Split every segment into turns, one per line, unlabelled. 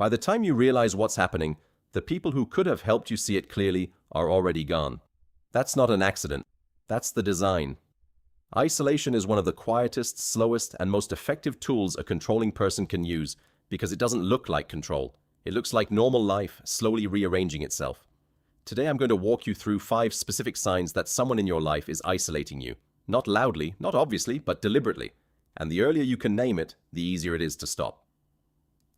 By the time you realize what's happening, the people who could have helped you see it clearly are already gone. That's not an accident. That's the design. Isolation is one of the quietest, slowest, and most effective tools a controlling person can use because it doesn't look like control. It looks like normal life slowly rearranging itself. Today I'm going to walk you through 5 specific signs that someone in your life is isolating you. Not loudly, not obviously, but deliberately. And the earlier you can name it, the easier it is to stop.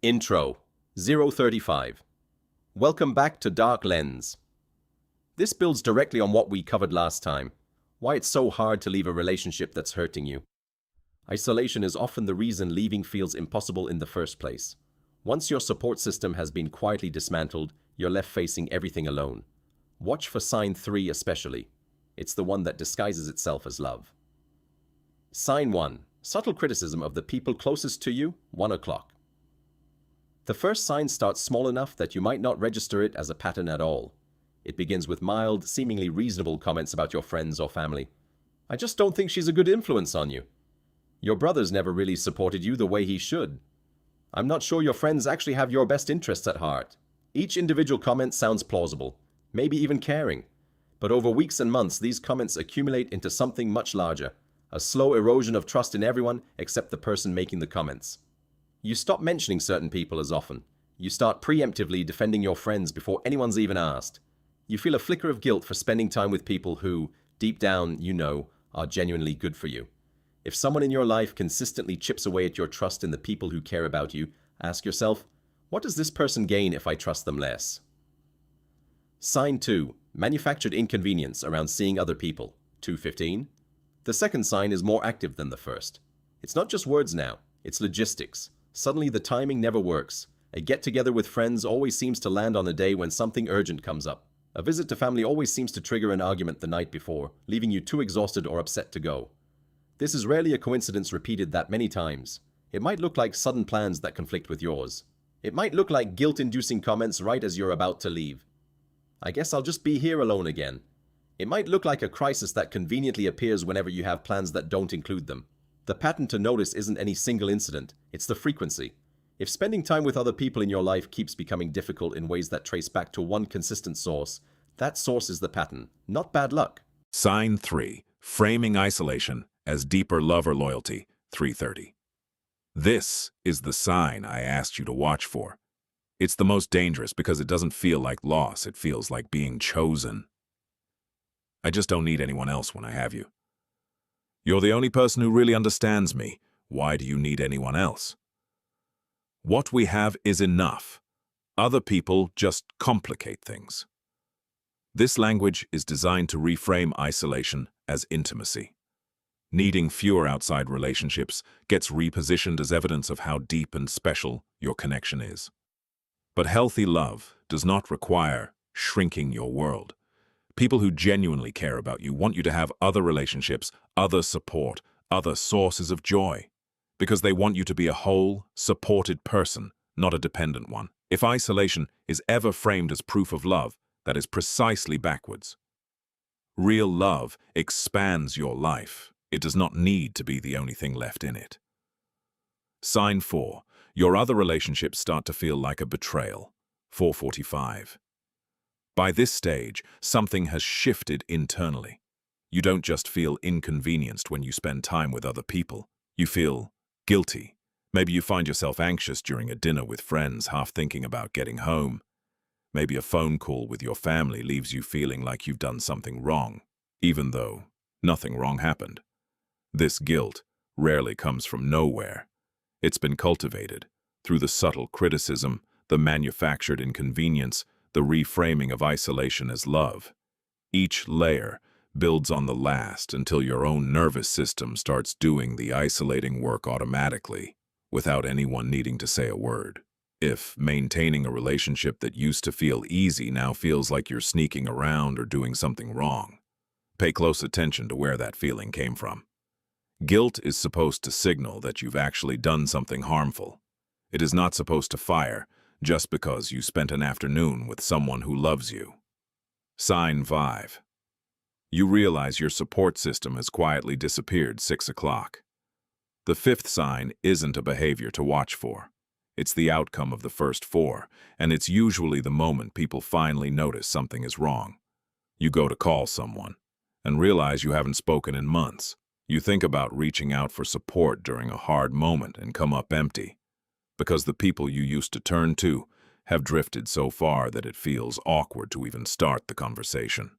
Intro 035. Welcome back to Dark Lens. This builds directly on what we covered last time. Why it's so hard to leave a relationship that's hurting you. Isolation is often the reason leaving feels impossible in the first place. Once your support system has been quietly dismantled, you're left facing everything alone. Watch for sign 3 especially. It's the one that disguises itself as love. Sign 1. Subtle criticism of the people closest to you, 1 o'clock. The first sign starts small enough that you might not register it as a pattern at all. It begins with mild, seemingly reasonable comments about your friends or family. I just don't think she's a good influence on you. Your brother's never really supported you the way he should. I'm not sure your friends actually have your best interests at heart. Each individual comment sounds plausible, maybe even caring. But over weeks and months, these comments accumulate into something much larger, a slow erosion of trust in everyone except the person making the comments. You stop mentioning certain people as often. You start preemptively defending your friends before anyone's even asked. You feel a flicker of guilt for spending time with people who, deep down, you know, are genuinely good for you. If someone in your life consistently chips away at your trust in the people who care about you, ask yourself, what does this person gain if I trust them less? Sign 2. Manufactured inconvenience around seeing other people, 2:15. The second sign is more active than the first. It's not just words now, it's logistics. Suddenly the timing never works. A get-together with friends always seems to land on a day when something urgent comes up. A visit to family always seems to trigger an argument the night before, leaving you too exhausted or upset to go. This is rarely a coincidence repeated that many times. It might look like sudden plans that conflict with yours. It might look like guilt-inducing comments right as you're about to leave. I guess I'll just be here alone again. It might look like a crisis that conveniently appears whenever you have plans that don't include them. The pattern to notice isn't any single incident, it's the frequency. If spending time with other people in your life keeps becoming difficult in ways that trace back to one consistent source, that source is the pattern, not bad luck.
Sign 3. Framing isolation as deeper love or loyalty, 3:30. This is the sign I asked you to watch for. It's the most dangerous because it doesn't feel like loss, it feels like being chosen. I just don't need anyone else when I have you. You're the only person who really understands me. Why do you need anyone else? What we have is enough. Other people just complicate things. This language is designed to reframe isolation as intimacy. Needing fewer outside relationships gets repositioned as evidence of how deep and special your connection is. But healthy love does not require shrinking your world. People who genuinely care about you want you to have other relationships, other support, other sources of joy, because they want you to be a whole, supported person, not a dependent one. If isolation is ever framed as proof of love, that is precisely backwards. Real love expands your life. It does not need to be the only thing left in it. Sign 4. Your other relationships start to feel like a betrayal, 4:45. By this stage, something has shifted internally. You don't just feel inconvenienced when you spend time with other people. You feel guilty. Maybe you find yourself anxious during a dinner with friends, half thinking about getting home. Maybe a phone call with your family leaves you feeling like you've done something wrong, even though nothing wrong happened. This guilt rarely comes from nowhere. It's been cultivated through the subtle criticism, the manufactured inconvenience, the reframing of isolation as love. Each layer builds on the last until your own nervous system starts doing the isolating work automatically, without anyone needing to say a word. If maintaining a relationship that used to feel easy now feels like you're sneaking around or doing something wrong, pay close attention to where that feeling came from. Guilt is supposed to signal that you've actually done something harmful. It is not supposed to fire just because you spent an afternoon with someone who loves you. Sign 5. You realize your support system has quietly disappeared, 6 o'clock. The 5th sign isn't a behavior to watch for. It's the outcome of the first four, and it's usually the moment people finally notice something is wrong. You go to call someone and realize you haven't spoken in months. You think about reaching out for support during a hard moment and come up empty, because the people you used to turn to have drifted so far that it feels awkward to even start the conversation.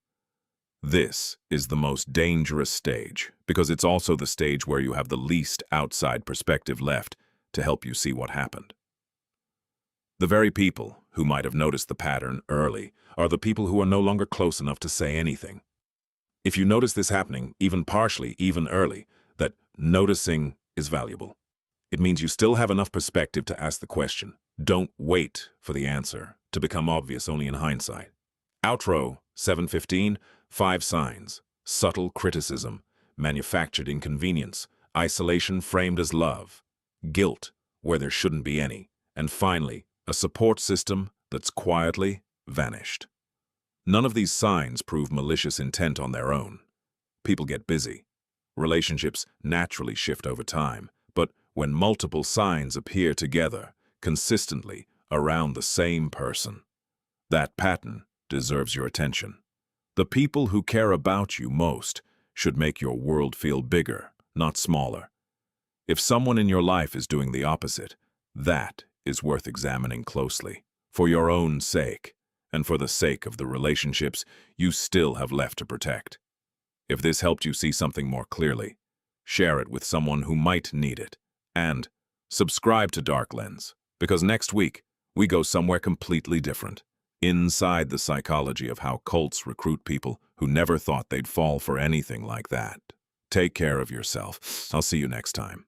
This is the most dangerous stage because it's also the stage where you have the least outside perspective left to help you see what happened. The very people who might have noticed the pattern early are the people who are no longer close enough to say anything. If you notice this happening, even partially, even early, that noticing is valuable. It means you still have enough perspective to ask the question. Don't wait for the answer to become obvious only in hindsight. Outro 7:15, 5 signs: subtle criticism, manufactured inconvenience, isolation framed as love, guilt where there shouldn't be any, and finally, a support system that's quietly vanished. None of these signs prove malicious intent on their own. People get busy. Relationships naturally shift over time, but when multiple signs appear together, consistently around the same person, that pattern deserves your attention. The people who care about you most should make your world feel bigger, not smaller. If someone in your life is doing the opposite, that is worth examining closely, for your own sake, and for the sake of the relationships you still have left to protect. If this helped you see something more clearly, share it with someone who might need it, and subscribe to Dark Lens, because next week we go somewhere completely different, inside the psychology of how cults recruit people who never thought they'd fall for anything like that. Take care of yourself. I'll see you next time.